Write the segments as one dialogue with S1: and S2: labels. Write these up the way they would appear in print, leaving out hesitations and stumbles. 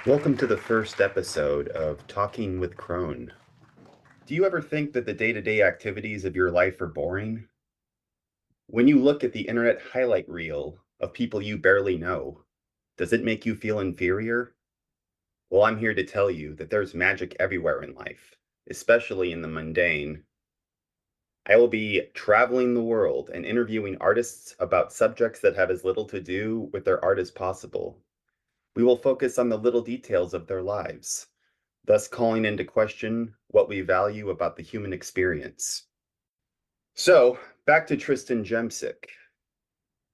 S1: Welcome to the first episode of Talking with Kron. Do you ever think that the day-to-day activities of your life are boring? When you look at the internet highlight reel of people you barely know, does it make you feel inferior? Well, I'm here to tell you that there's magic everywhere in life, especially in the mundane. I will be traveling the world and interviewing artists about subjects that have as little to do with their art as possible. We will focus on the little details of their lives, thus calling into question what we value about the human experience. So, back to Tristan Jemsek.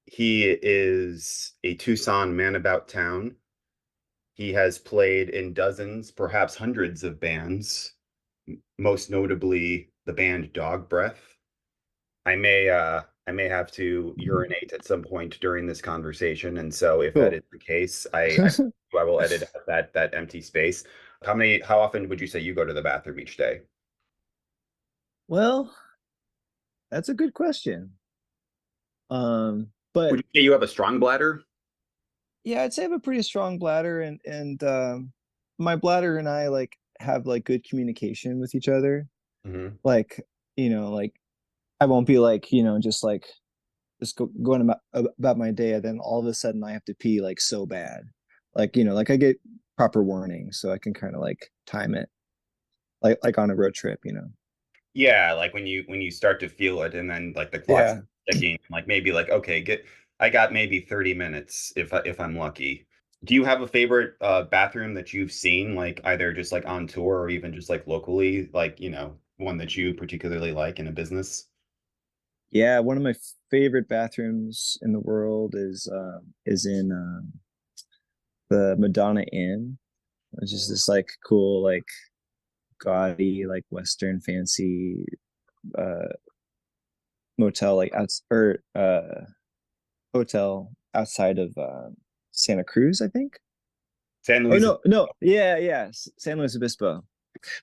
S1: He is a Tucson man about town. He has played in dozens, perhaps hundreds of bands, most notably the band Dogbreth. I may have to urinate at some point during this conversation, and so if that
S2: Cool.
S1: is the case, I will edit out that empty space. How often would you say you go to the bathroom each day?
S2: Well, that's a good question.
S1: Would
S2: But
S1: you say you have a strong bladder?
S2: yeah, I'd say I have a pretty strong bladder and my bladder and I like have like good communication with each other.
S1: Hmm.
S2: Like, like I won't be like, just going about my day and then all of a sudden I have to pee like so bad. Like, like I get proper warning so I can kind of like time it like on a road trip.
S1: Yeah, like when you start to feel it, and then like the clock's
S2: Yeah.
S1: ticking, like maybe like okay, get I got maybe 30 minutes if I'm lucky. Do you have a favorite bathroom that you've seen, like either just like on tour or even just like locally, like one that you particularly like in a business?
S2: Yeah, one of my favorite bathrooms in the world is in the Madonna Inn, which is this like cool, like gaudy, like Western fancy uh motel, like outs or hotel outside of Santa Cruz, I think.
S1: San
S2: Or
S1: Luis.
S2: no, yeah, yeah, San Luis Obispo.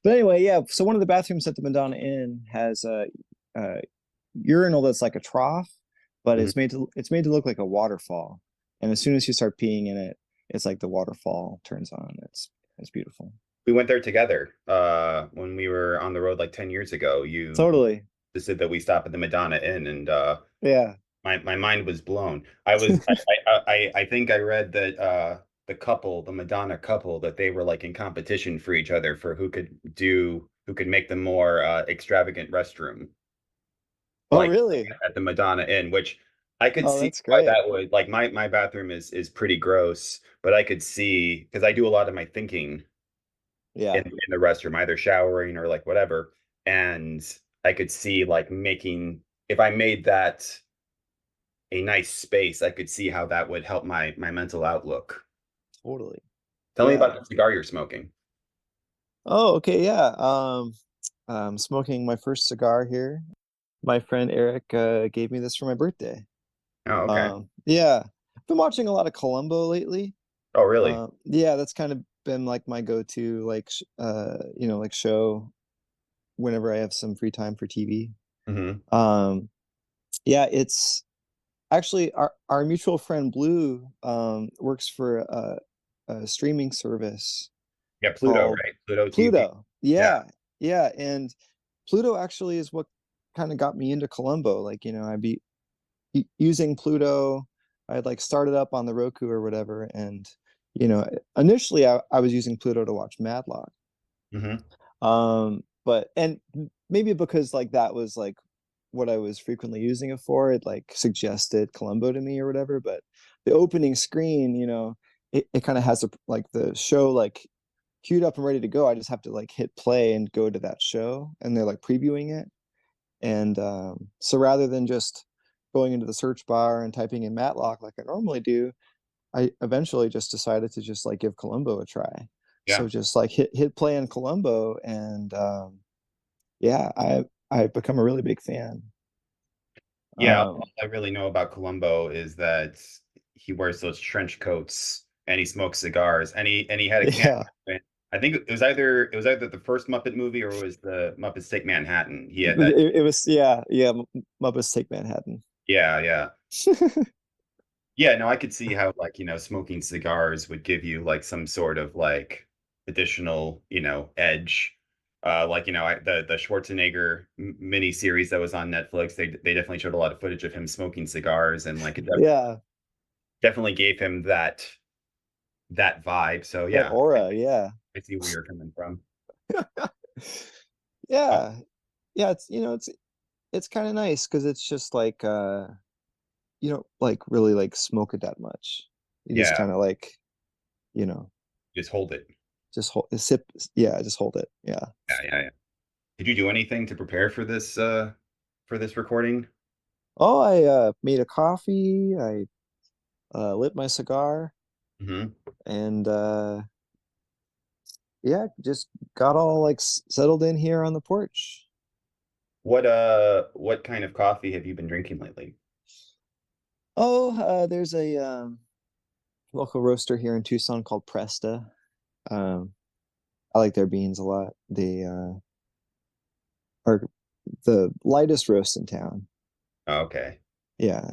S2: But anyway, yeah. So one of the bathrooms at the Madonna Inn has a urinal that's like a trough, but
S1: Mhm.
S2: it's made to look like a waterfall. And as soon as you start peeing in it, it's like the waterfall turns on. It's beautiful.
S1: We went there together when we were on the road like 10 years ago. You
S2: Totally.
S1: said that we stop at the Madonna Inn, and
S2: Yeah.
S1: my mind was blown. I think I read that the Madonna couple, that they were like in competition for each other for who could make the more extravagant restroom,
S2: Oh,
S1: like
S2: really?
S1: at the Madonna Inn, which I could
S2: Oh,
S1: see
S2: that's
S1: why
S2: great.
S1: that would like my bathroom is pretty gross, but I could see because I do a lot of my thinking
S2: Yeah,
S1: in the restroom, either showering or like whatever, and I could see like making if I made that a nice space, I could see how that would help my mental outlook.
S2: totally.
S1: Tell me
S2: Yeah.
S1: about the cigar you're smoking.
S2: Oh, okay. Yeah. I'm smoking my first cigar here. My friend Eric gave me this for my birthday.
S1: Oh, okay.
S2: Yeah. I've been watching a lot of Columbo lately.
S1: Oh, really?
S2: Yeah, that's kind of been like my go-to, like like show whenever I have some free time for TV.
S1: Hmm.
S2: Um, yeah, it's actually our mutual friend Blue works for a streaming service
S1: Yeah, Pluto,
S2: called
S1: right? Pluto TV.
S2: Pluto.
S1: Yeah.
S2: Yeah, yeah, and Pluto actually is what kind of got me into Columbo. Like, I'd be using Pluto. I'd like started up on the Roku or whatever, and initially I was using Pluto to watch Matlock.
S1: Hmm.
S2: But and maybe because like that was like what I was frequently using it for, it like suggested Columbo to me or whatever. But the opening screen, it kind of has like the show like queued up and ready to go. I just have to like hit play and go to that show, and they're like previewing it. And so rather than just going into the search bar and typing in Matlock like I normally do, I eventually just decided to just like give Columbo a try.
S1: Yeah.
S2: So just like hit play on Columbo, and yeah, I've become a really big fan.
S1: Yeah.
S2: Um,
S1: All I really know about Columbo is that he wears those trench coats and he smokes cigars and he had a cameo.
S2: yeah,
S1: I think it was either the first Muppet movie or it was the Muppets Take Manhattan. He had that.
S2: it was yeah, yeah. Muppets Take Manhattan.
S1: Yeah, yeah. Yeah, no, I could see how like, smoking cigars would give you like some sort of like additional, edge. Like, the Schwarzenegger mini series that was on Netflix, they definitely showed a lot of footage of him smoking cigars and like it
S2: Yeah,
S1: definitely gave him that vibe. So
S2: that
S1: yeah,
S2: aura, yeah.
S1: I see where you're coming from. Uh,
S2: Yeah. Yeah, it's kind of nice because it's just like you don't like really like smoke it that much. You just
S1: yeah,
S2: kind of like, you know,
S1: just hold it.
S2: just hold sip, yeah, just hold it. Yeah.
S1: Yeah, yeah, yeah. Did you do anything to prepare for this recording?
S2: Oh, I made a coffee, I lit my cigar,
S1: Hmm.
S2: and yeah, just got all like settled in here on the porch.
S1: What kind of coffee have you been drinking lately?
S2: Oh, there's a local roaster here in Tucson called Presta. Um, I like their beans a lot. They are the lightest roast in town.
S1: Oh, okay.
S2: Yeah,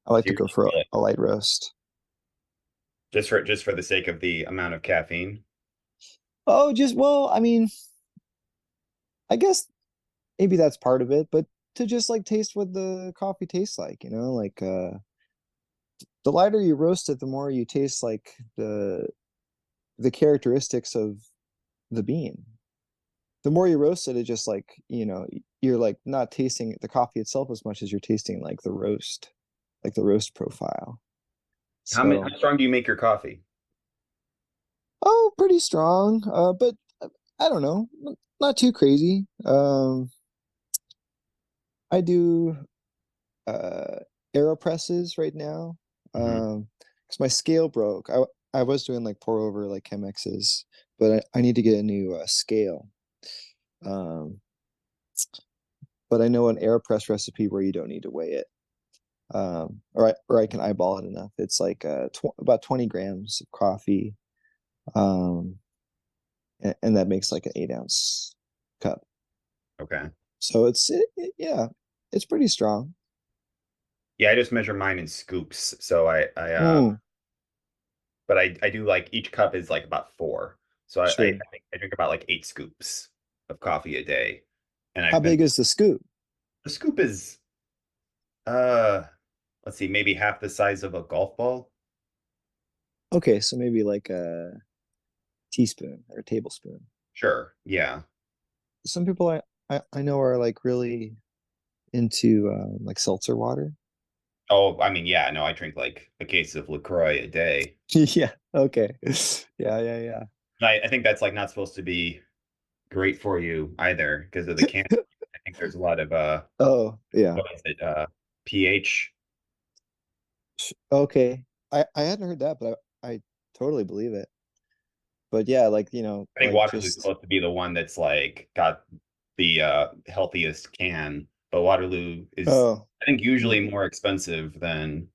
S2: I like
S1: So
S2: to
S1: you're
S2: go for
S1: like,
S2: a light roast.
S1: just for the sake of the amount of caffeine.
S2: Oh, just well, I mean, I guess maybe that's part of it, but to just like taste what the coffee tastes like, like the lighter you roast it, the more you taste like the characteristics of the bean. The more you roast it, it just like, you're like not tasting the coffee itself as much as you're tasting like the roast profile.
S1: How
S2: So,
S1: strong do you make your coffee?
S2: oh, pretty strong. But I don't know, not too crazy. I do uh AeroPresses right now.
S1: Hmm.
S2: Because my scale broke. I was doing like pour over like Chemexes, but I need to get a new scale. Um, but I know an AeroPress recipe where you don't need to weigh it. Or I can eyeball it enough. It's like about 20 grams of coffee, um, and that makes like an 8-ounce cup.
S1: Okay.
S2: So yeah, it's pretty strong.
S1: Yeah, I just measure mine in scoops. So
S2: Mm,
S1: but I do like each cup is like about four. So I
S2: sure.
S1: think I drink about like 8 scoops of coffee a day. And
S2: How
S1: I've been
S2: big is the scoop?
S1: the scoop is uh let's see, maybe half the size of a golf ball.
S2: Okay, so maybe like a teaspoon or a tablespoon.
S1: Sure. Yeah.
S2: Some people I know are like really into like seltzer water.
S1: Oh, I mean, yeah, no, I drink like a case of LaCroix a day.
S2: Yeah. Okay. Yeah, yeah, yeah.
S1: I think that's like not supposed to be great for you either because of the can. I think there's a lot of
S2: Oh, yeah.
S1: what is it? pH.
S2: Okay. I hadn't heard that, but I totally believe it. But yeah, like,
S1: I think
S2: like
S1: Waterloo's
S2: just
S1: supposed to be the one that's like got the healthiest can, but Waterloo is
S2: oh,
S1: I think usually
S2: mm,
S1: more expensive than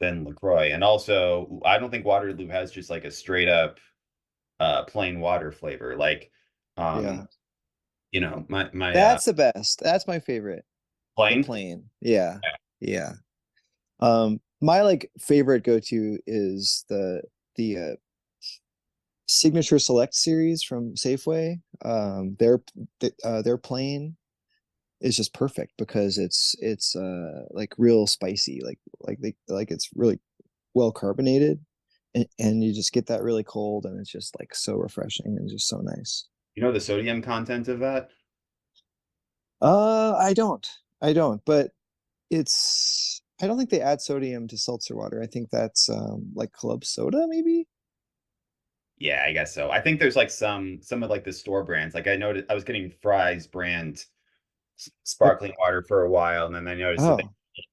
S1: LaCroix. And also I don't think Waterloo has just like a straight up plain water flavor. Like
S2: yeah.
S1: um, my
S2: That's the best. That's my favorite. The
S1: plain.
S2: plain. Yeah. Yeah. My like favorite go-to is the Signature Select series from Safeway. Their plain is just perfect because it's like real spicy, like it's really well carbonated, and you just get that really cold, and it's just like so refreshing and just so nice.
S1: You know the sodium content of that?
S2: I don't, but I don't think they add sodium to seltzer water. I think that's like club soda, maybe.
S1: Yeah, I guess so. I think there's like some of like the store brands. Like I noticed I was getting Fry's brand
S2: Oh,
S1: sparkling water for a while, and then I noticed that they
S2: oh,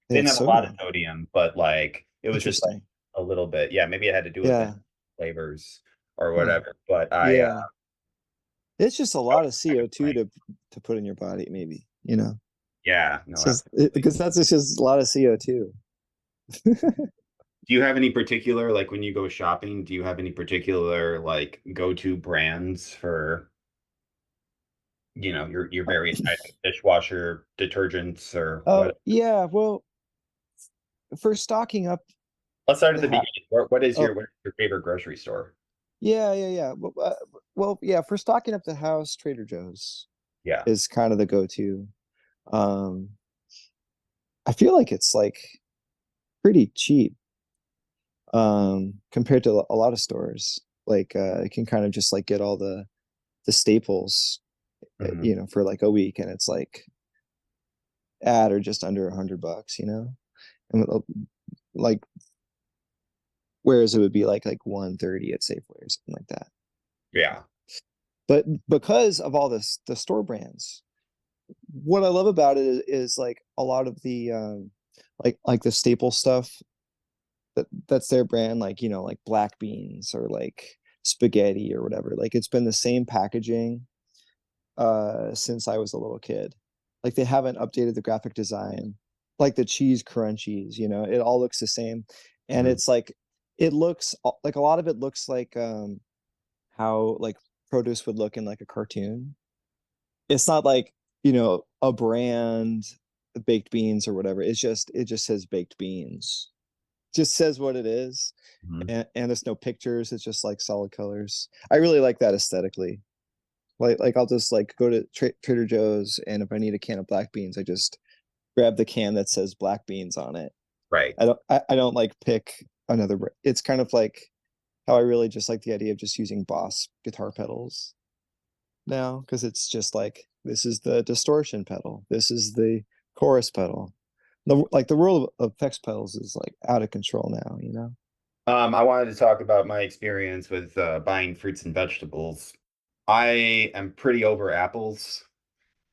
S2: they had
S1: didn't have a lot of
S2: sodium.
S1: sodium, but like it was just like
S2: Interesting.
S1: a little bit. Yeah, maybe it had to do with the
S2: Yeah.
S1: flavors or
S2: Huh.
S1: whatever. But
S2: Yeah. It's just a
S1: I
S2: lot of
S1: I could
S2: CO2
S1: like,
S2: to put in your body, maybe.
S1: yeah,
S2: It's
S1: no,
S2: just
S1: absolutely.
S2: because that's just a lot of CO2.
S1: Do you have any particular like when you go shopping? Do you have any particular like go-to brands for your various items, dishwasher detergents or
S2: Oh,
S1: what?
S2: yeah. Well, for stocking up,
S1: Let's start at
S2: the
S1: the
S2: ha
S1: beginning.
S2: oh
S1: What is your favorite grocery store?
S2: yeah. Well, yeah, for stocking up the house, Trader Joe's
S1: Yeah.
S2: is kind of the go-to. Um, I feel like it's like pretty cheap compared to a lot of stores. Like you can kind of just like get all the staples,
S1: Hmm.
S2: for like a week, and it's like at or just under $100, and like whereas it would be like 130 at Safeway or something like that.
S1: Yeah.
S2: But because of all this the store brands, what I love about it is like a lot of the like the staple stuff that's their brand, like like black beans or like spaghetti or whatever. Like it's been the same packaging since I was a little kid. Like they haven't updated the graphic design. Like the cheese crunchies, it all looks the same. And
S1: Hmm.
S2: it's like it looks like a lot of it looks like how like produce would look in like a cartoon. It's not like, a brand baked beans or whatever. It just says baked beans. Just says what it is.
S1: Hmm.
S2: And there's no pictures. It's just like solid colors. I really like that aesthetically. Like I'll just like go to Trader Joe's, and if I need a can of black beans, I just grab the can that says black beans on it.
S1: Right.
S2: I don't like pick another. It's kind of like how I really just like the idea of just using Boss guitar pedals now, because it's just like this is the distortion pedal, this is the chorus pedal. The world of effects pedals is like out of control now.
S1: I wanted to talk about my experience with buying fruits and vegetables. I am pretty over apples,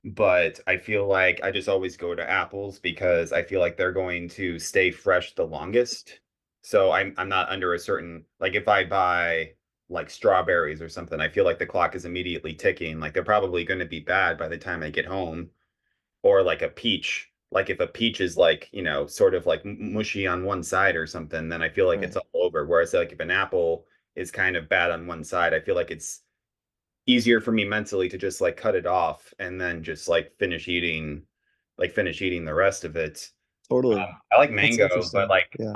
S1: but I feel like I just always go to apples because I feel like they're going to stay fresh the longest. So I'm not under a certain, like if I buy like strawberries or something, I feel like the clock is immediately ticking. Like they're probably going to be bad by the time I get home. Or like a peach. Like if a peach is like, sort of like mushy on one side or something, then I feel like it's
S2: Right.
S1: all over. Whereas like if an apple is kind of bad on one side, I feel like it's easier for me mentally to just like cut it off and then just like finish eating the rest of it.
S2: Totally.
S1: I like
S2: That's
S1: mango, but
S2: interesting.
S1: like
S2: Yeah.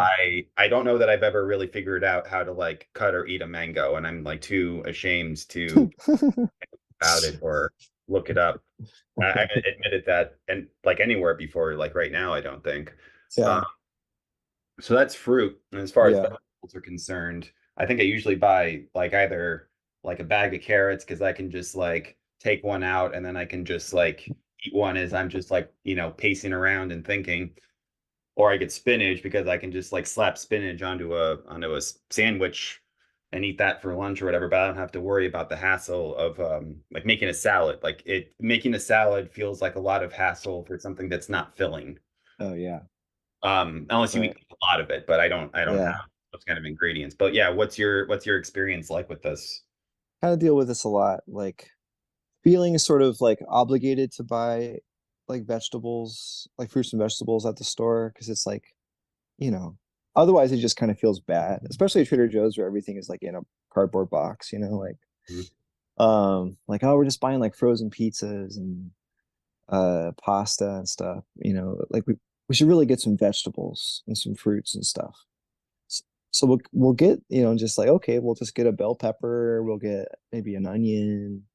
S1: I don't know that I've ever really figured out how to like cut or eat a mango, and I'm like too ashamed to about it or look it up. I haven't admitted that and like anywhere before, like right now, I don't think. Um,
S2: Yeah.
S1: so that's fruit. And as far as
S2: Yeah.
S1: vegetables are concerned, I think I usually buy like either like a bag of carrots because I can just like take one out and then I can just like eat one as I'm just like, pacing around and thinking. Or I get spinach because I can just like slap spinach onto a sandwich and eat that for lunch or whatever, but I don't have to worry about the hassle of like making a salad. Like making a salad feels like a lot of hassle for something that's not filling.
S2: Oh yeah.
S1: Unless you eat
S2: Right.
S1: a lot of it, but I don't have
S2: Yeah.
S1: those kind of ingredients. But yeah, what's your experience like with this?
S2: Kind of deal with this a lot. Like feeling sort of like obligated to buy like vegetables, like fruits and vegetables at the store, because it's like, you know, otherwise it just kind of feels bad, especially at Trader Joe's where everything is like in a cardboard box,
S1: Mhm.
S2: like, oh, we're just buying like frozen pizzas and pasta and stuff, like we should really get some vegetables and some fruits and stuff. So we'll get, just like, okay, we'll just get a bell pepper, we'll get maybe an onion,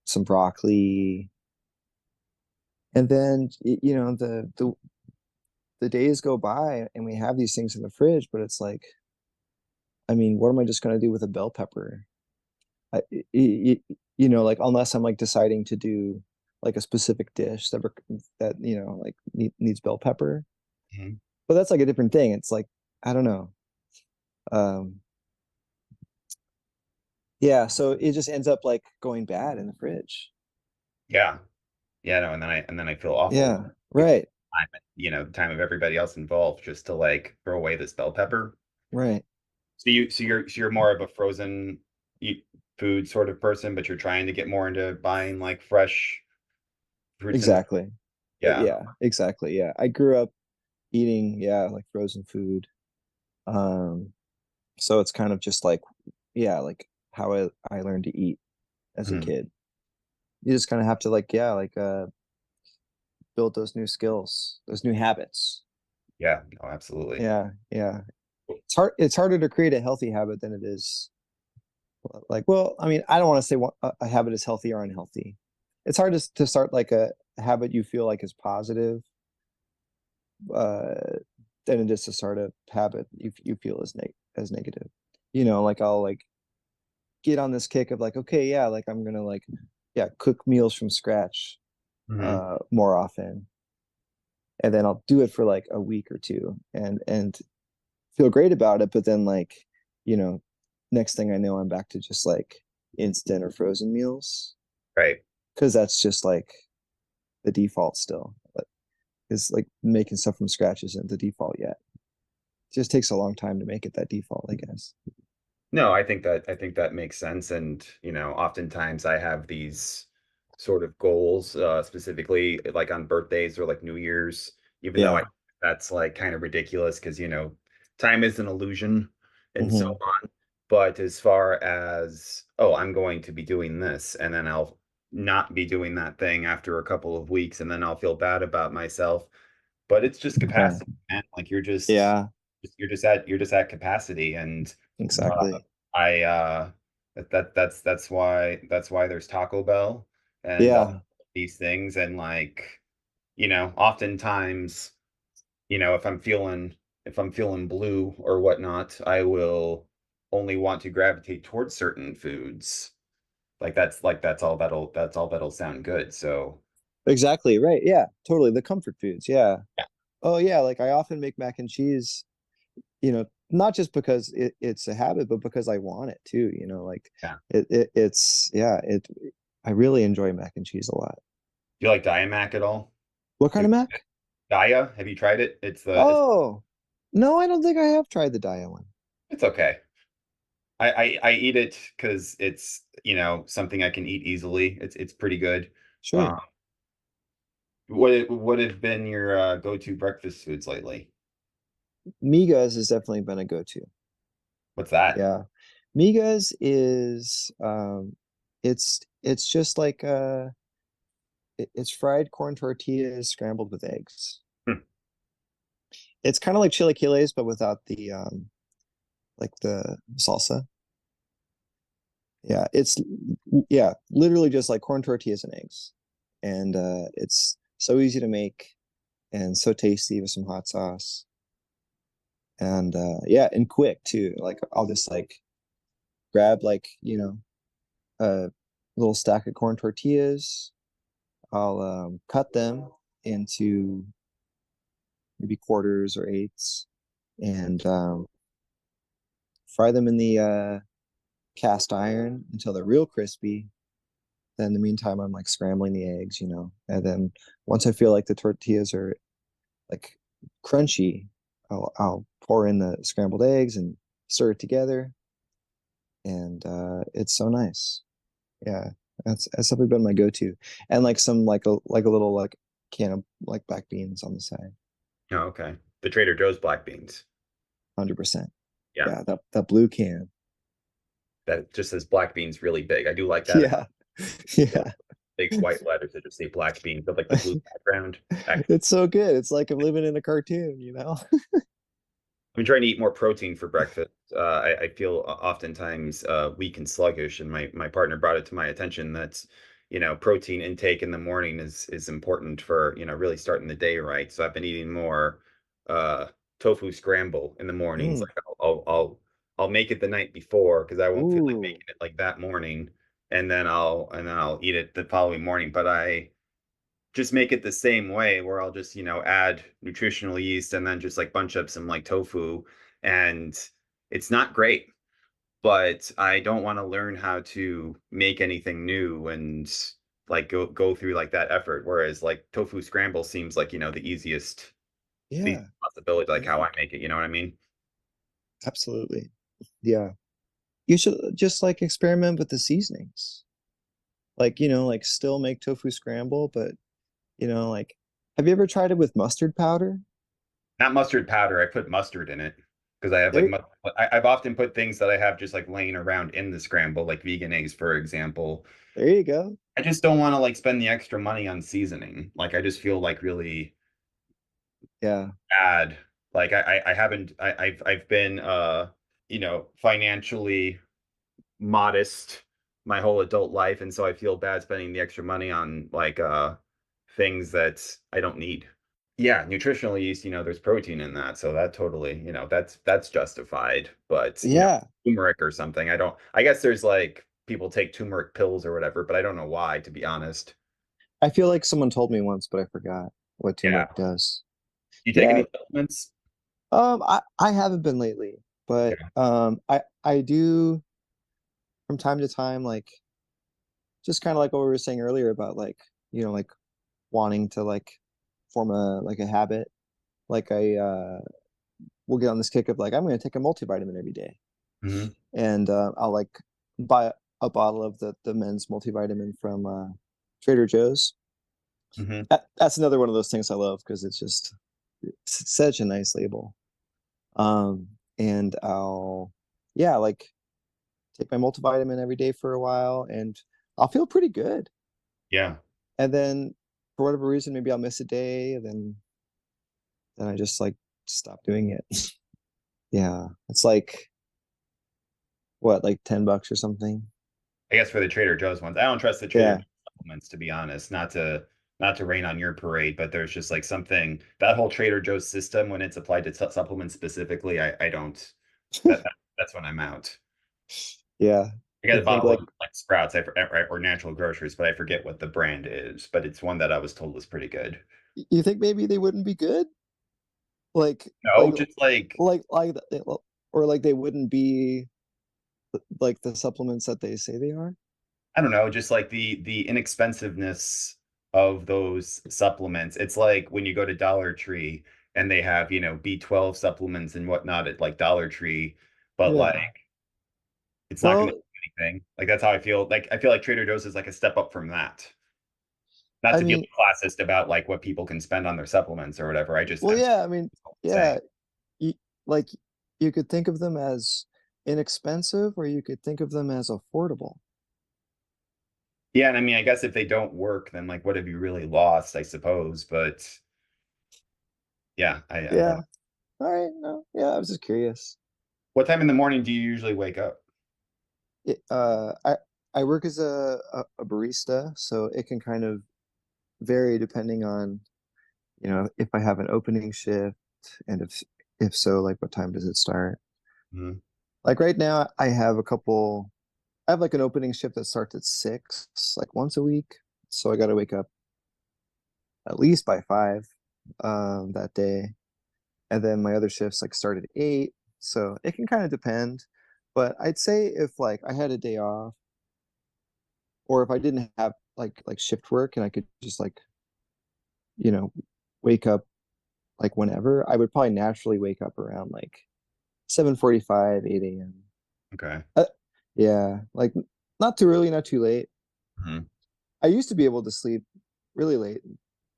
S2: some broccoli, and then the days go by and we have these things in the fridge, but it's like, I mean, what am I just going to do with a bell pepper? I, like unless I'm like deciding to do like a specific dish that like needs bell pepper,
S1: Mhm.
S2: but that's like a different thing. It's like, I don't know. Um, yeah, so it just ends up like going bad in the fridge.
S1: Yeah. Yeah, no, and then I feel awful.
S2: Yeah, right,
S1: Time of everybody else involved just to like throw away this bell pepper.
S2: right.
S1: So you're more of a frozen eat food sort of person, but you're trying to get more into buying like fresh fruits and
S2: Exactly.
S1: yeah.
S2: Yeah, exactly. Yeah. I grew up eating, yeah, like frozen food. Um, so it's kind of just like, yeah, like how I learned to eat as a
S1: Mhm.
S2: kid. You just kind of have to like, yeah, like build those new skills, those new habits.
S1: Yeah, no, absolutely.
S2: Yeah, yeah. It's harder to create a healthy habit than it is like, well, I mean, I don't want to say a habit is healthy or unhealthy. It's hard to start like a habit you feel like is positive, uh, than it is to start a habit you feel is as negative. Like I'll like get on this kick of like, okay, yeah, like I'm gonna like, yeah, cook meals from scratch
S1: Hmm.
S2: more often, and then I'll do it for like a week or two, and feel great about it. But then like, you know, next thing I know, I'm back to just like instant or frozen meals
S1: Right.
S2: because that's just like the default still. But it's like making stuff from scratch isn't the default yet. It just takes a long time to make it that default, I guess.
S1: No, I think that makes sense. And, oftentimes I have these sort of goals, specifically like on birthdays or like New Year's, even though
S2: Yeah.
S1: that's like kind of ridiculous because, time is an illusion and so
S2: Hmm.
S1: on. But as far as, oh, I'm going to be doing this, and then I'll not be doing that thing after a couple of weeks, and then I'll feel bad about myself. But it's just
S2: Yeah.
S1: capacity, man. Like
S2: Yeah.
S1: you're just at capacity. And uh,
S2: Exactly.
S1: I that's why there's Taco Bell and all
S2: Yeah.
S1: these things. And like, oftentimes, if I'm feeling blue or whatnot, I will only want to gravitate towards certain foods. That's all that'll sound good. So
S2: Exactly. Right. Yeah. Totally. The comfort foods. Yeah. Oh yeah. Like I often make mac and cheese, not just because it's a habit, but because I want it too, like
S1: yeah.
S2: it's yeah, I really enjoy mac and cheese a lot.
S1: Do you like Diamac at all?
S2: What kind
S1: Have
S2: of mac?
S1: Dia, have you tried it? It's
S2: Oh, no, I don't think I have tried the Daya one.
S1: it's okay. I eat it because it's, something I can eat easily. It's pretty good.
S2: Sure.
S1: Um, what have been your go-to breakfast foods lately?
S2: Migas has definitely been a go-to.
S1: What's that?
S2: Yeah. Migas is it's just like it's fried corn tortillas scrambled with eggs.
S1: Hmm.
S2: It's kind of like chilaquiles, but without the like the salsa. Yeah, yeah, literally just like corn tortillas and eggs. And it's so easy to make and so tasty with some hot sauce. And yeah, and quick too. Like I'll just like grab like, a little stack of corn tortillas. I'll cut them into maybe quarters or eighths and fry them in the cast iron until they're real crispy. Then in the meantime, I'm like scrambling the eggs, and then once I feel like the tortillas are like crunchy, I'll pour in the scrambled eggs and stir it together, and it's so nice. Yeah, that's probably been my go-to, and like some like a little like can of like black beans on the side.
S1: Oh, okay. The Trader Joe's black beans.
S2: 100%.
S1: Yeah.
S2: Yeah, that blue can.
S1: That just says black beans really big. I do like that.
S2: Yeah,
S1: Those
S2: yeah.
S1: big white letters that just say black beans, but like the blue background.
S2: It's so good. It's like I'm living in a cartoon.
S1: I'm trying to eat more protein for breakfast. I feel oftentimes weak and sluggish, and my partner brought it to my attention that, protein intake in the morning is important for, really starting the day right. So I've been eating more uh, tofu scramble in the mornings.
S2: Mm.
S1: Like I'll make it the night before because I won't feel like
S2: Ooh,
S1: making it like that morning, and then I'll eat it the following morning. But I just make it the same way where I'll just, add nutritional yeast and then just like bunch up some like tofu. And it's not great, but I don't want to learn how to make anything new and like go through like that effort. Whereas like tofu scramble seems like, the
S2: yeah,
S1: possibility, like how
S2: yeah,
S1: I make it, you know what I mean?
S2: absolutely. Yeah. You should just like experiment with the seasonings. Like, like still make tofu scramble, but like have you ever tried it with mustard powder?
S1: Not mustard powder. I put mustard in it because I have like
S2: There
S1: I've often put things that I have just like laying around in the scramble, like vegan eggs, for example.
S2: there you go.
S1: I just don't want to like spend the extra money on seasoning. Like I just feel like really
S2: Yeah.
S1: bad Like I haven't I've been financially modest my whole adult life, and so I feel bad spending the extra money on like things that I don't need. Yeah, nutritional yeast, there's protein in that, so that totally, that's justified. But,
S2: Yeah,
S1: turmeric or something, I guess there's like people take turmeric pills or whatever, but I don't know why, to be honest.
S2: I feel like someone told me once, but I forgot what
S1: Yeah.
S2: turmeric does.
S1: You take
S2: Yeah,
S1: any supplements?
S2: I haven't been lately, but
S1: Yeah.
S2: I do from time to time, like just kind of like what we were saying earlier about like, like wanting to like form a habit. Like I will get on this kick of like I'm going to take a multivitamin every day,
S1: Hmm.
S2: and I'll like buy a bottle of the men's multivitamin from Trader Joe's.
S1: Hmm.
S2: That's another one of those things I love because it's such a nice label. Um, and I'll yeah, like take my multivitamin every day for a while, and I'll feel pretty good.
S1: Yeah.
S2: And then for whatever reason, maybe I'll miss a day, and then I just like stop doing it. Yeah, it's like what, like $10 or something.
S1: I guess for the Trader Joe's ones. I don't trust the Trader
S2: Yeah,
S1: Joe's supplements, to be honest. Not to rain on your parade, but there's just like something that whole Trader Joe's system when it's applied to supplements specifically, I don't that's when I'm out.
S2: yeah.
S1: I got
S2: You
S1: a
S2: think
S1: bottle
S2: like,
S1: of like Sprouts, right, or Natural Grocers, but I forget what the brand is, but it's one that I was told was pretty good.
S2: you think maybe they wouldn't be good? Like,
S1: No, just like
S2: like, or like they wouldn't be like the supplements that they say they are?
S1: I don't know, just like the inexpensiveness of those supplements. It's like when you go to Dollar Tree and they have, B12 supplements and whatnot at like Dollar Tree, but like
S2: Yeah.
S1: it's not going to
S2: Well,
S1: do anything. Like that's how I feel. Like I feel like Trader Joe's is like a step up from that. Not
S2: I
S1: to be
S2: mean,
S1: like classist about like what people can spend on their supplements or whatever.
S2: well,
S1: I'm
S2: yeah, I mean,
S1: saying.
S2: yeah, you, like you could think of them as inexpensive, or you could think of them as affordable.
S1: Yeah, and I mean, I guess if they don't work, then like what have you really lost, I suppose. But yeah, I don't know.
S2: Yeah. All right. No, yeah, I was just curious.
S1: What time in the morning do you usually wake up?
S2: It, I work as a barista, so it can kind of vary depending on, if I have an opening shift, and if so, like what time does it start?
S1: Mhm.
S2: Like right now, I have like an opening shift that starts at 6, like once a week. So I got to wake up at least by 5 that day. And then my other shifts like start at 8. So it can kind of depend. But I'd say if like I had a day off, or if I didn't have like shift work and I could just like, you know, wake up like whenever, I would probably naturally wake up around like 7:45, 8 a.m.
S1: Okay.
S2: Yeah, like not too early, not too late.
S1: Mhm.
S2: I used to be able to sleep really late,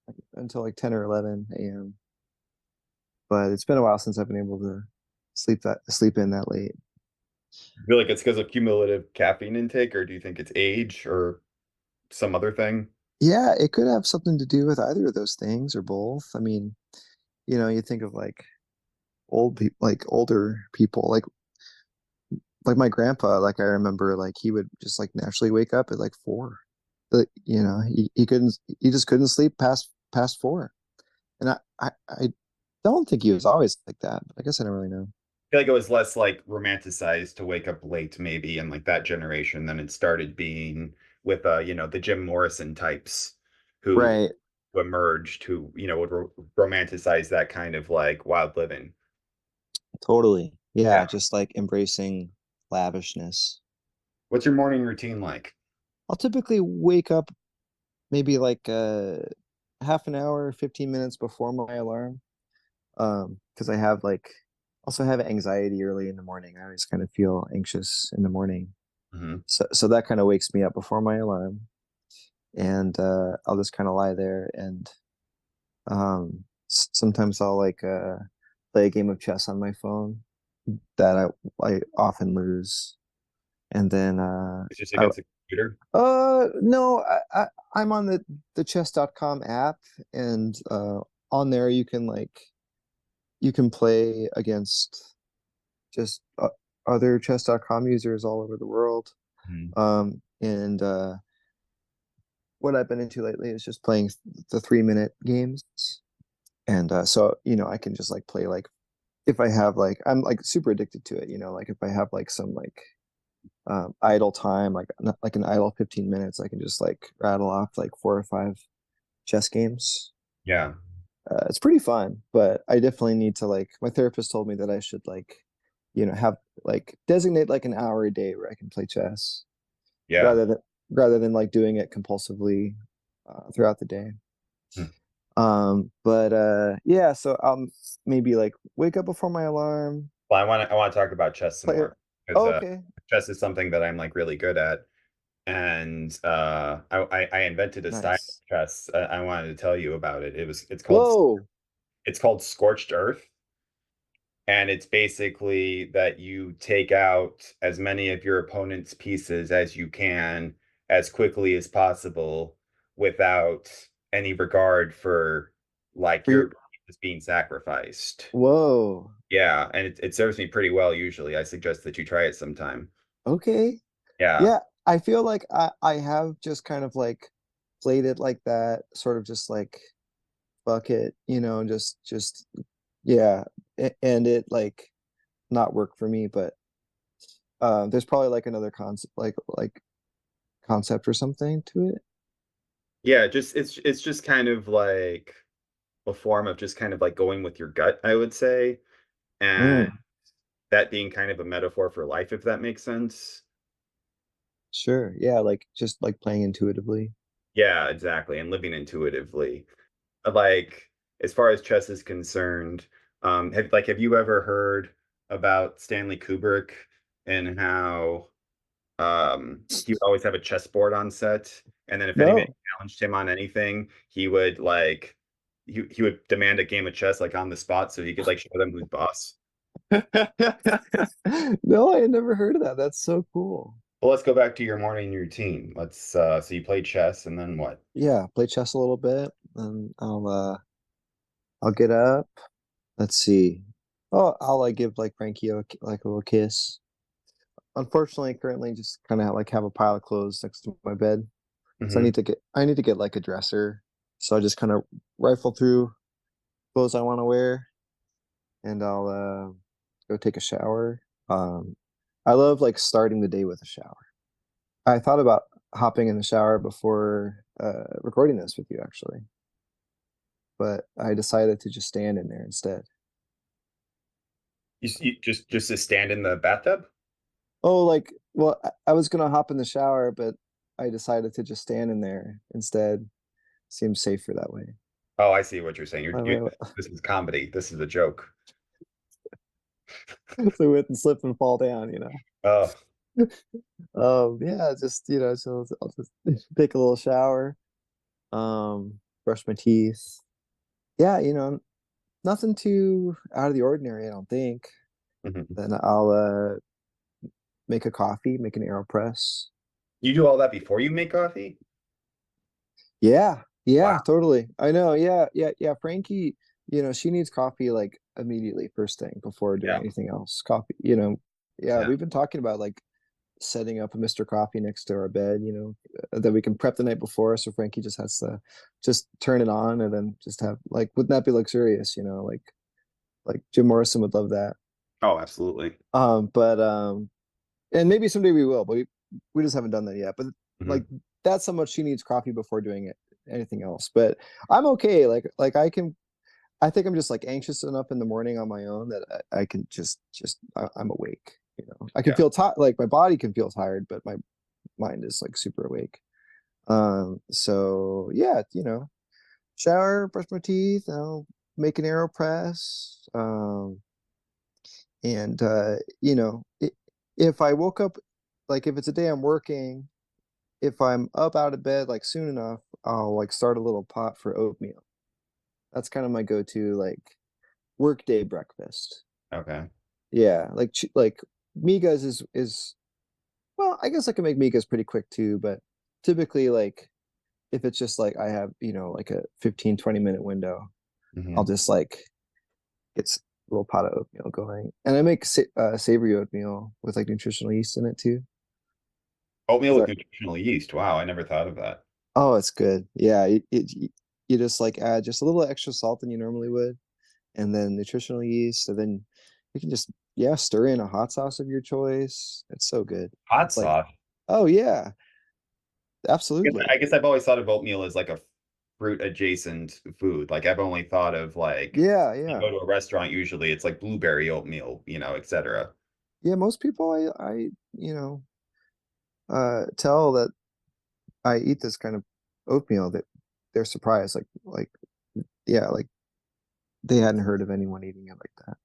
S2: like, until like 10 or 11 a.m. But it's been a while since I've been able to sleep in that late.
S1: You feel like it's because of cumulative caffeine intake, or do you think it's age or some other thing?
S2: Yeah, it could have something to do with either of those things or both. I mean, you think of like like older people, like my grandpa, like I remember like he would just like naturally wake up at like 4. But he just couldn't sleep past 4. And I don't think he was always like that, but I guess I don't really know.
S1: I feel like it was less like romanticized to wake up late, maybe in like that generation than it started being with the Jim Morrison types who
S2: Right.
S1: emerged, who would romanticize that kind of like wild living.
S2: Totally.
S1: Yeah.
S2: Yeah, just like embracing lavishness.
S1: What's your morning routine like?
S2: I'll typically wake up maybe like half an hour, 15 minutes before my alarm. Because I have like also have anxiety early in the morning. I always kind of feel anxious in the morning.
S1: Hmm.
S2: So that kind of wakes me up before my alarm. And I'll just kind of lie there, and sometimes I'll like play a game of chess on my phone that I often lose. And then
S1: It's just against the computer.
S2: no, I'm on the chess.com app, and on there you can like you can play against just other chess.com users all over the world.
S1: Mhm.
S2: And what I've been into lately is just playing the 3 minute games. And so, I can just like play like if I have like I'm like super addicted to it, like if I have like some like idle time, like an idle 15 minutes, I can just like rattle off like 4 or 5 chess games.
S1: Yeah.
S2: It's pretty fun, but I definitely need to like my therapist told me that I should like, have like designate like an hour a day where I can play chess
S1: Yeah.
S2: rather than like doing it compulsively throughout the day.
S1: Hmm.
S2: But yeah, so I'll maybe like wake up before my alarm,
S1: Well, I want to talk about chess some
S2: play it.
S1: more because
S2: Oh, okay.
S1: chess is something that I'm like really good at, and I invented a style
S2: Nice.
S1: of chess. I wanted to tell you about it.
S2: Whoa.
S1: It's called Scorched Earth, and it's basically that you take out as many of your opponent's pieces as you can as quickly as possible without any regard for like
S2: For your
S1: your pieces being sacrificed.
S2: whoa.
S1: Yeah, and it serves me pretty well usually. I suggest that you try it sometime.
S2: Okay.
S1: Yeah.
S2: Yeah, I feel like I have just kind of like played it like that, sort of just like fuck it, just yeah, and it like not work for me, but there's probably like another concept like concept or something to it.
S1: Yeah, just it's just kind of like a form of just kind of like going with your gut, I would say. And
S2: Mm,
S1: that being kind of a metaphor for life, if that makes sense.
S2: sure. Yeah, like just like playing intuitively.
S1: Yeah, exactly. And living intuitively. Like, as far as chess is concerned, have you ever heard about Stanley Kubrick and how he would always have a chessboard on set, and then if anybody
S2: No.
S1: challenged him on anything, he would like he would demand a game of chess like on the spot so he could like show them who's boss.
S2: No, I had never heard of that. That's so cool.
S1: Well, let's go back to your morning routine. Let's so you play chess and then what?
S2: Yeah, play chess a little bit, and I'll get up. Let's see. Oh, I'll like give like Frankie like a little kiss. Unfortunately, currently just kind of like have a pile of clothes next to my bed. So
S1: Hmm.
S2: I need to get like a dresser. So I just kind of rifle through clothes I want to wear, and I'll go take a shower. I love like starting the day with a shower. I thought about hopping in the shower before recording this with you actually, but I decided to just stand in there instead.
S1: You just to stand in the bathtub?
S2: Oh, like, well, I was gonna hop in the shower, but I decided to just stand in there instead. Seems safer that way.
S1: Oh, I see what you're saying.
S2: Wait, wait,
S1: This is comedy. This is a joke.
S2: wait. So we wouldn't slip and fall down.
S1: Oh,
S2: Yeah, just so I'll just take a little shower, brush my teeth. Yeah, nothing too out of the ordinary, I don't think.
S1: mhm.
S2: Then I'll make a coffee, make an AeroPress.
S1: You do all that before you make coffee?
S2: Yeah, yeah,
S1: Wow.
S2: totally. I know. Yeah, yeah, yeah. Frankie, she needs coffee like immediately, first thing before doing
S1: Yeah.
S2: anything else. Coffee, yeah,
S1: Yeah.
S2: we've been talking about like setting up a Mr. Coffee next to our bed, that we can prep the night before, so Frankie just has to just turn it on and then just have like, wouldn't that be luxurious, like Jim Morrison would love that.
S1: Oh, absolutely.
S2: But and maybe someday we will, but we just haven't done that yet. But like
S1: Hmm.
S2: that's how much she needs coffee before doing it anything else. But I'm okay. Like I think I'm just like anxious enough in the morning on my own that I can I'm awake. I can
S1: Yeah.
S2: feel tired, like my body can feel tired, but my mind is like super awake. So yeah, shower, brush my teeth, make an AeroPress. And if I woke up, like if it's a day I'm working, if I'm up out of bed like soon enough, I'll like start a little pot for oatmeal. That's kind of my go-to like workday breakfast.
S1: Okay.
S2: Yeah, like migas is well, I guess I can make migas pretty quick too, but typically like if it's just like I have, like a 15-20 minute window, I'll
S1: Hmm.
S2: just like little pot of oatmeal going, and I make savory oatmeal with like nutritional yeast in it too.
S1: Oatmeal
S2: 'Cause
S1: with nutritional yeast. Wow, I never thought of that.
S2: oh, it's good. Yeah, you just like add just a little extra salt than you normally would, and then nutritional yeast, and then you can just yeah stir in a hot sauce of your choice. It's so good.
S1: Hot
S2: It's like
S1: sauce.
S2: oh yeah,
S1: I
S2: absolutely.
S1: guess I've always thought of oatmeal as like a fruit adjacent food. Like I've only thought of like
S2: Yeah,
S1: you
S2: yeah,
S1: go to a restaurant, usually it's like blueberry oatmeal, etc.
S2: yeah. Most people I tell that I eat this kind of oatmeal that they're surprised like yeah like they hadn't heard of anyone eating it like that.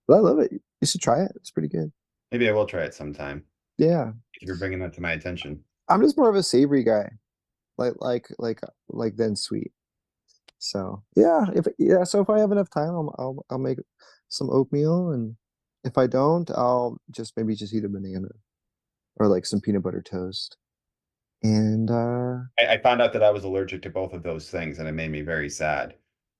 S2: But I love it. You should try it. It's pretty good.
S1: Maybe I will try it sometime.
S2: Yeah.
S1: If you're bringing that to my attention.
S2: I'm just more of a savory guy, like than sweet. So yeah, so if I have enough time, I'll make some oatmeal, and if I don't, I'll just maybe just eat a banana or like some peanut butter toast. And
S1: I found out that I was allergic to both of those things, and it made me very sad.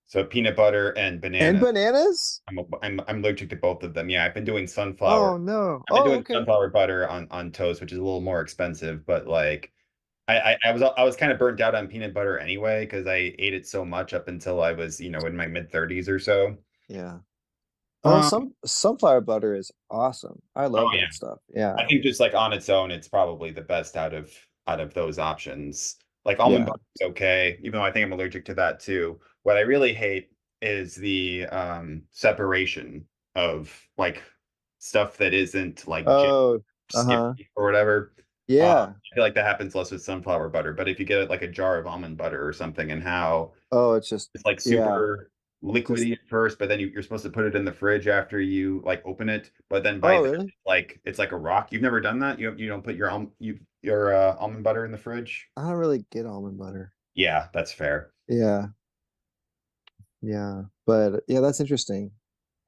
S1: So peanut butter and
S2: and
S1: banana,
S2: bananas?
S1: I'm allergic to both of them. Yeah,
S2: Oh no.
S1: I've been
S2: Oh,
S1: doing
S2: okay.
S1: sunflower butter on toast, which is a little more expensive, but like I was kind of burnt out on peanut butter anyway because I ate it so much up until I was, in my mid 30s or so.
S2: Yeah. Oh,
S1: Um,
S2: some sunflower butter is awesome. I
S1: oh
S2: love
S1: yeah.
S2: that stuff. Yeah.
S1: I think just like on its own, it's probably the best out of those options. Like almond
S2: Yeah.
S1: butter is okay, even though I think I'm allergic to that too. What I really hate is the separation of like stuff that isn't like jam
S2: Oh, uh-huh.
S1: sticky or whatever.
S2: Yeah.
S1: I feel like that happens less with sunflower butter, but if you get like a jar of almond butter or something, and how
S2: Oh, it's just
S1: it's like
S2: yeah.
S1: super
S2: Just
S1: liquidy at first, but then you're supposed to put it in the fridge after you like open it. But then by
S2: oh,
S1: then,
S2: really?
S1: it's like a rock. You've never done that? You don't put your almond butter in the fridge?
S2: I don't really get almond butter.
S1: Yeah, that's fair.
S2: Yeah. Yeah. But yeah, that's interesting.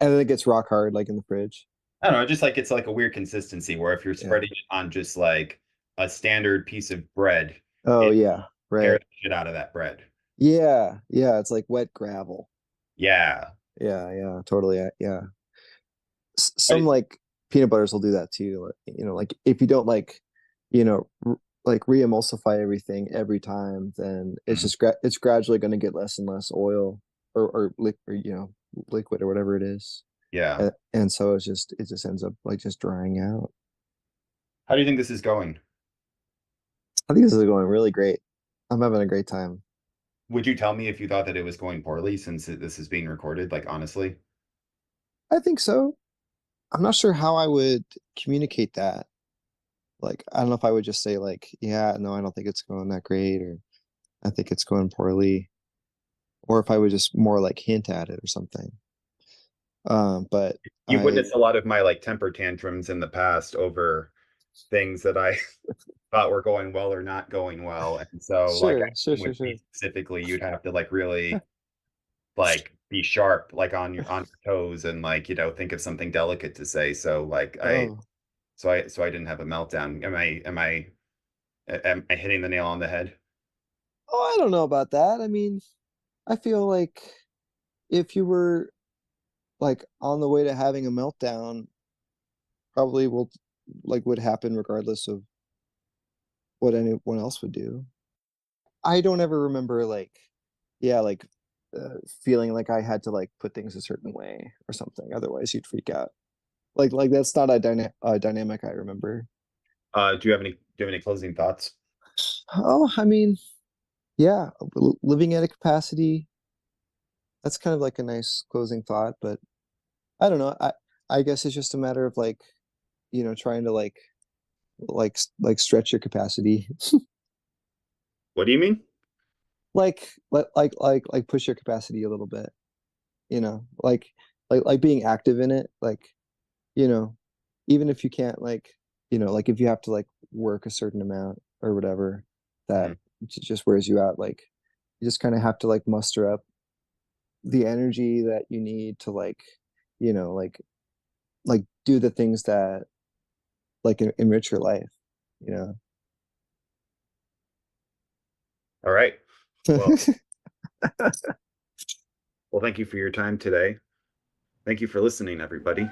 S2: And then it gets rock hard like in the fridge.
S1: I don't know, just like it's like a weird consistency where if you're
S2: Yeah.
S1: spreading it on just like a standard piece of bread,
S2: Oh,
S1: it
S2: yeah.
S1: tears
S2: Right.
S1: the shit out of that bread.
S2: Yeah. Yeah, it's like wet gravel.
S1: Yeah.
S2: Yeah, yeah, totally. Yeah. Some
S1: I,
S2: like peanut butters will do that too. Like if you don't like re-emulsify everything every time, then it's gradually going to get less and less oil or liquid or whatever it is.
S1: yeah.
S2: And so it just ends up like just drying out.
S1: How do you think this is going?
S2: I think this is going really great. I'm having a great time.
S1: Would you tell me if you thought that it was going poorly since this is being recorded? Like, honestly?
S2: I think so. I'm not sure how I would communicate that. Like, I don't know if I would just say like, yeah, no, I don't think it's going that great, or I think it's going poorly, or if I would just more like hint at it or something. But
S1: You've
S2: I
S1: witnessed a lot of my like temper tantrums in the past over things that I thought were going well or not going well. And so like I
S2: sure, sure,
S1: think
S2: sure,
S1: with me
S2: sure.
S1: specifically, you'd have to like really like be sharp, like on your toes and like, think of something delicate to say. So like
S2: Oh,
S1: I didn't have a meltdown. Am I hitting the nail on the head?
S2: oh, I don't know about that. I mean, I feel like if you were like on the way to having a meltdown, probably will like would happen regardless of what anyone else would do. I don't ever remember like, yeah, like feeling like I had to like put things a certain way or something. Otherwise, you'd freak out. Like that's not a dynamic I remember.
S1: Do you have any closing thoughts?
S2: Oh, I mean, yeah, living at a capacity. That's kind of like a nice closing thought, but I don't know. I guess it's just a matter of like, trying to like stretch your capacity.
S1: What do you mean?
S2: Like push your capacity a little bit, like being active in it, like, you know, even if you can't like if you have to like work a certain amount or whatever that
S1: Hmm.
S2: just wears you out, like you just kind of have to like muster up the energy that you need to you know, like do the things that like enrich your life, you know.
S1: All right. Well, well, thank you for your time today. Thank you for listening, everybody.